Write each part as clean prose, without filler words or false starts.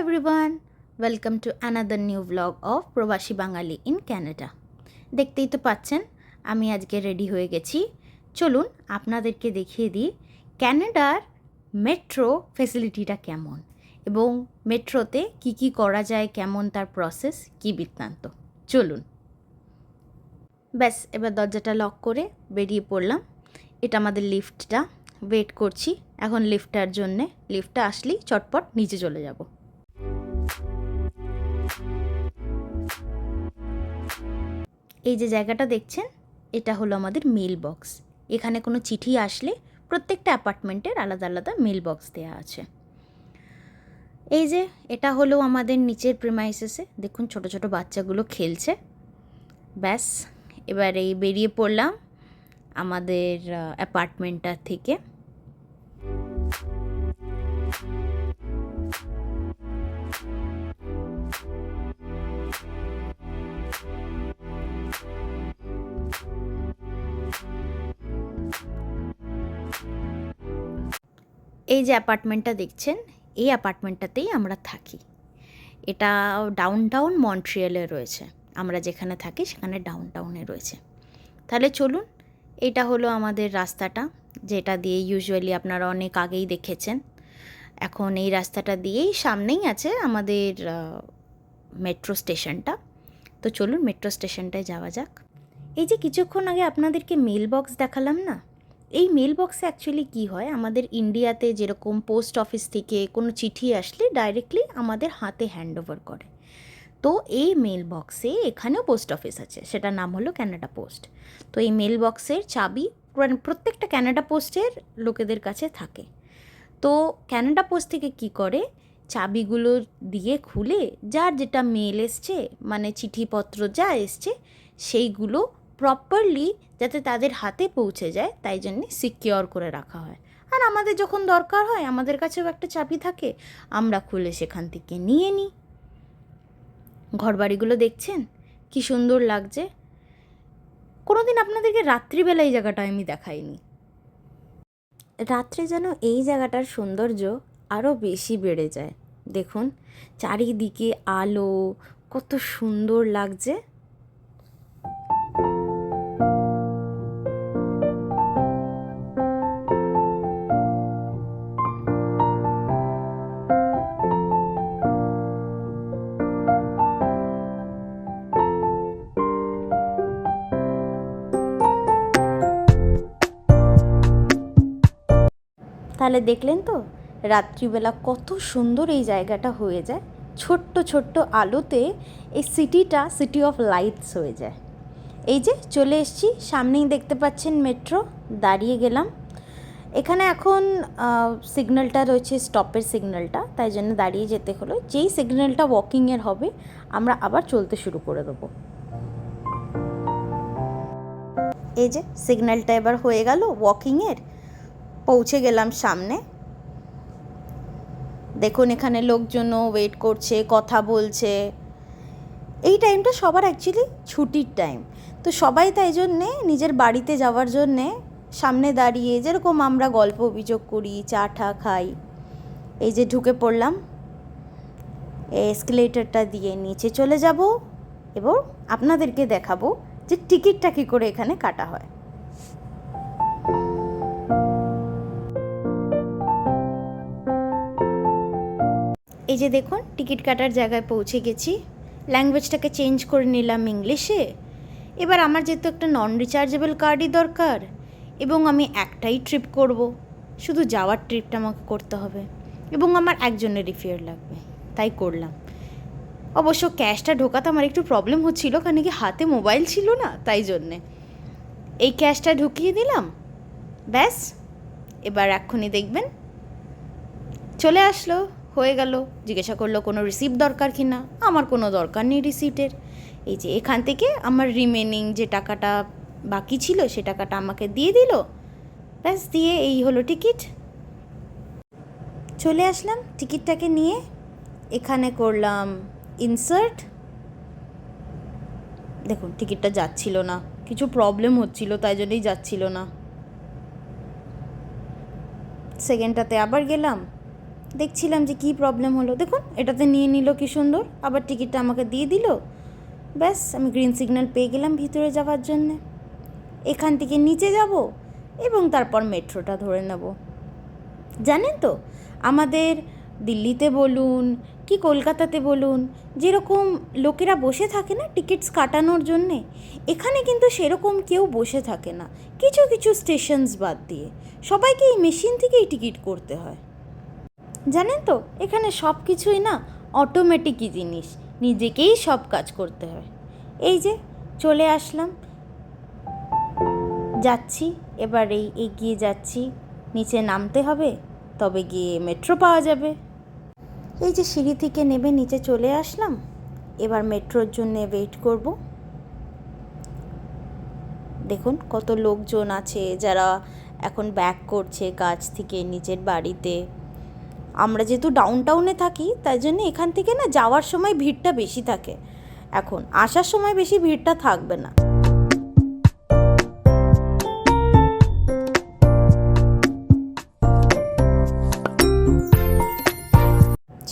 everyone, welcome to another new vlog of প্রবাসী বাঙালি in Canada. দেখতেই তো পাচ্ছেন আমি আজকে রেডি হয়ে গেছি। চলুন আপনাদেরকে দেখিয়ে দিই ক্যানাডার মেট্রো ফ্যাসিলিটিটা কেমন এবং মেট্রোতে কি করা যায়, কেমন তার প্রসেস, কি বৃত্তান্ত। চলুন। ব্যাস এবার দরজাটা লক করে বেরিয়ে পড়লাম। এটা আমাদের লিফটটা, ওয়েট করছি এখন লিফটটার জন্যে। লিফটটা আসলেই চটপট নিচে চলে যাব। এই যে জায়গাটা দেখছেন এটা হলো আমাদের মেল বক্স। এখানে কোনো চিঠি আসলে প্রত্যেকটা অ্যাপার্টমেন্টের আলাদা আলাদা মেল বক্স দেওয়া আছে। এই যে এটা হলো আমাদের নিচের প্রিমাইসেসে, দেখুন ছোট ছোট বাচ্চাগুলো খেলছে। ব্যাস এবার এই বেরিয়ে পড়লাম আমাদের অ্যাপার্টমেন্টটা থেকে। এই যে অ্যাপার্টমেন্টটা দেখছেন, এই অ্যাপার্টমেন্টটাতেই আমরা থাকি। এটা ডাউনটাউন মন্ট্রিয়ালে রয়েছে, আমরা যেখানে থাকি সেখানে ডাউনটাউনে রয়েছে। তাহলে চলুন, এটা হলো আমাদের রাস্তাটা, যেটা দিয়ে ইউজুয়ালি আপনারা অনেক আগেই দেখেছেন। এখন এই রাস্তাটা দিয়েই সামনেই আছে আমাদের মেট্রো স্টেশনটা। তো চলুন মেট্রো স্টেশনটায় যাওয়া যাক। এই যে কিছুক্ষণ আগে আপনাদেরকে মেল বক্স দেখালাম না, এই মেল বক্সে অ্যাকচুয়ালি কী হয়, আমাদের ইন্ডিয়াতে যেরকম পোস্ট অফিস থেকে কোনো চিঠি আসলে ডাইরেক্টলি আমাদের হাতে হ্যান্ড ওভার করে, তো এই মেল বক্সে এখানেও পোস্ট অফিস আছে, সেটার নাম হলো ক্যানাডা পোস্ট। তো এই মেল বক্সের চাবি প্রত্যেকটা ক্যানাডা পোস্টের লোকেদের কাছে থাকে। তো ক্যানাডা পোস্ট থেকে কি করে, চাবিগুলো দিয়ে খুলে যার যেটা মেল এসছে, মানে চিঠিপত্র যা এসছে সেইগুলো প্রপারলি যাতে তাদের হাতে পৌঁছে যায় তাই জন্যে সিকিওর করে রাখা হয়। আর আমাদের যখন দরকার হয় আমাদের কাছেও একটা চাবি থাকে, আমরা খুলে সেখান থেকে নিয়ে নিই। ঘরবাড়িগুলো দেখছেন কি সুন্দর লাগছে। কোনো দিন আপনাদেরকে রাত্রিবেলা এই জায়গাটা আমি দেখাইনি। রাত্রে যেন এই জায়গাটার সৌন্দর্য আরও বেশি বেড়ে যায়। দেখুন চারিদিকে আলো, কত সুন্দর লাগছে। তাহলে দেখলেন তো রাত্রিবেলা কত সুন্দর এই জায়গাটা হয়ে যায়, ছোট্ট ছোট্ট আলোতে এই সিটিটা সিটি অফ লাইটস হয়ে যায়। এই যে চলে এসেছি, সামনেই দেখতে পাচ্ছেন মেট্রো। দাঁড়িয়ে গেলাম এখানে। এখন সিগন্যালটা রয়েছে স্টপের সিগন্যালটা, তাই জন্য দাঁড়িয়ে যেতে হলো। যেই সিগন্যালটা ওয়াকিংয়ের হবে আমরা আবার চলতে শুরু করে দেবো। এই যে সিগন্যালটা এবার হয়ে গেল ওয়াকিংয়ের, পৌঁছে গেলাম সামনে। দেখুন এখানে লোকজনও ওয়েট করছে, কথা বলছে। এই টাইমটা সবার অ্যাকচুয়ালি ছুটির টাইম, তো সবাই তাই জন্যে নিজের বাড়িতে যাওয়ার জন্যে সামনে দাঁড়িয়ে যেরকম আমরা গল্প অভিযোগ করি, চা ঠা খাই। এই যে ঢুকে পড়লাম, এসকেলেটরটা দিয়ে নিচে চলে যাব এবং আপনাদেরকে দেখাবো যে টিকিটটা কী করে এখানে কাটা হয়। এই যে দেখুন টিকিট কাটার জায়গায় পৌঁছে গেছি। ল্যাঙ্গুয়েজটাকে চেঞ্জ করে নিলাম ইংলিশে। এবার আমার যেহেতু একটা নন রিচার্জেবল কার্ডই দরকার এবং আমি একটাই ট্রিপ করব, শুধু যাওয়ার ট্রিপটা আমাকে করতে হবে এবং আমার একজনেরই ফেয়ার লাগবে, তাই করলাম। অবশ্য ক্যাশটা ঢোকাতে আমার একটু প্রবলেম হচ্ছিল, কারণ কি হাতে মোবাইল ছিল না, তাই জন্যে এই ক্যাশটা ঢুকিয়ে দিলাম। ব্যাস এবার এক্ষুনি দেখবেন চলে আসলো, হয়ে গেল। জিজ্ঞাসা করলো কোনো রিসিপ্ট দরকার কি না, আমার কোনো দরকার নেই রিসিপ্টের। এই যে এখান থেকে আমার রিমেনিং যে টাকাটা বাকি ছিল সে টাকাটা আমাকে দিয়ে দিল। ব্যাস দিয়ে এই হলো টিকিট। চলে আসলাম টিকিটটাকে নিয়ে, এখানে করলাম ইনসার্ট। দেখুন টিকিটটা যাচ্ছিল না, কিছু প্রবলেম হচ্ছিল তাই জন্যই যাচ্ছিল না। সেকেন্ডটাতে আবার গেলাম, দেখছিলাম যে কী প্রবলেম হলো। দেখুন এটাতে নিয়ে নিল কি সুন্দর, আবার টিকিটটা আমাকে দিয়ে দিল। ব্যাস আমি গ্রিন সিগন্যাল পেয়ে গেলাম ভিতরে যাওয়ার জন্যে। এখান থেকে নিচে যাব এবং তারপর মেট্রোটা ধরে নেব। জানেন তো, আমাদের দিল্লিতে বলুন কি কলকাতাতে বলুন, যেরকম লোকেরা বসে থাকে না টিকিটস কাটানোর জন্যে, এখানে কিন্তু সেরকম কেউ বসে থাকে না। কিছু কিছু স্টেশনস বাদ দিয়ে সবাইকে এই মেশিন থেকেই টিকিট করতে হয়। জানেন তো, এখানে সব কিছুই না অটোমেটিকই জিনিস, নিজেকেই সব কাজ করতে হয়। এই যে চলে আসলাম, যাচ্ছি, এবার এগিয়ে যাচ্ছি। নিচে নামতে হবে, তবে গিয়ে মেট্রো পাওয়া যাবে। এই যে সিঁড়ি থেকে নেমে নিচে চলে আসলাম, এবার মেট্রোর জন্য ওয়েট করব। দেখুন কত লোকজন আছে যারা এখন ব্যাক করছে কাজ থেকে নিচের বাড়িতে। আমরা যেহেতু ডাউনটাউনে থাকি তাই জন্য এখান থেকে না যাওয়ার সময় ভিড়টা বেশি থাকে, এখন আসার সময় বেশি ভিড়টা থাকবে না।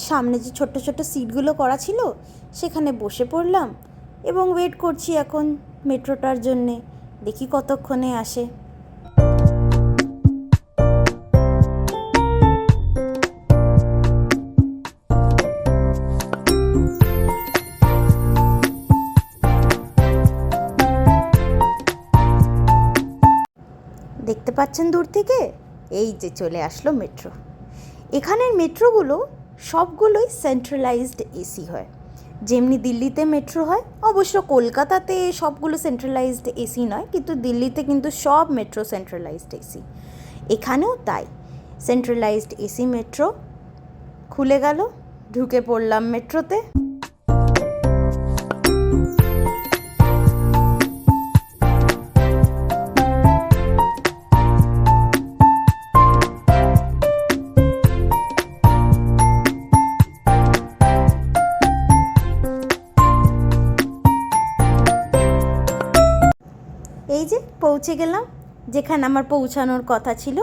সামনে যে ছোট্ট ছোট্ট সিটগুলো করা ছিল সেখানে বসে পড়লাম এবং ওয়েট করছি এখন মেট্রোটার জন্যে। দেখি কতক্ষণে আসে। দেখতে পাচ্ছেন দূর থেকে, এই যে চলে আসলো মেট্রো। এখানের মেট্রোগুলো সবগুলোই সেন্ট্রালাইজড এসি হয়, যেমনি দিল্লিতে মেট্রো হয়। অবশ্য কলকাতাতে সবগুলো সেন্ট্রালাইজড এসি নয়, কিন্তু দিল্লিতে কিন্তু সব মেট্রো সেন্ট্রালাইজড এসি। এখানেও তাই, সেন্ট্রালাইজড এসি মেট্রো। খুলে গেল, ঢুকে পড়লাম মেট্রোতে। এই যে পৌঁছে গেলাম যেখানে আমার পৌঁছানোর কথা ছিল।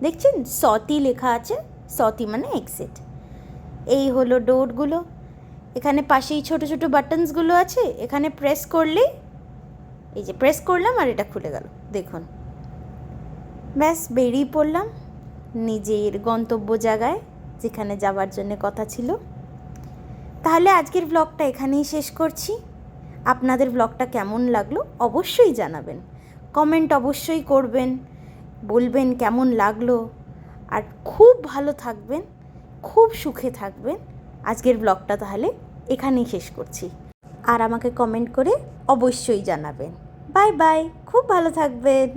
দেখছেন সতি লেখা আছে, সতি মানে এক্সিট। এই হলো ডোরগুলো, এখানে পাশেই ছোট ছোট বাটনসগুলো আছে, এখানে প্রেস করলেই, এই যে প্রেস করলাম আর এটা খুলে গেল। দেখুন, ব্যাস বেরিয়ে পড়লাম নিজের গন্তব্য জায়গায় যেখানে যাওয়ার জন্য কথা ছিল। তাহলে আজকের ব্লগটা এখানেই শেষ করছি। আপনাদের ব্লগটা কেমন লাগলো অবশ্যই জানাবেন, কমেন্ট অবশ্যই করবেন, বলবেন কেমন লাগলো। আর খুব ভালো থাকবেন, খুব সুখে থাকবেন। আজকের ব্লগটা তাহলে এখানেই শেষ করছি, আর আমাকে কমেন্ট করে অবশ্যই জানাবেন। বাই বাই, খুব ভালো থাকবেন।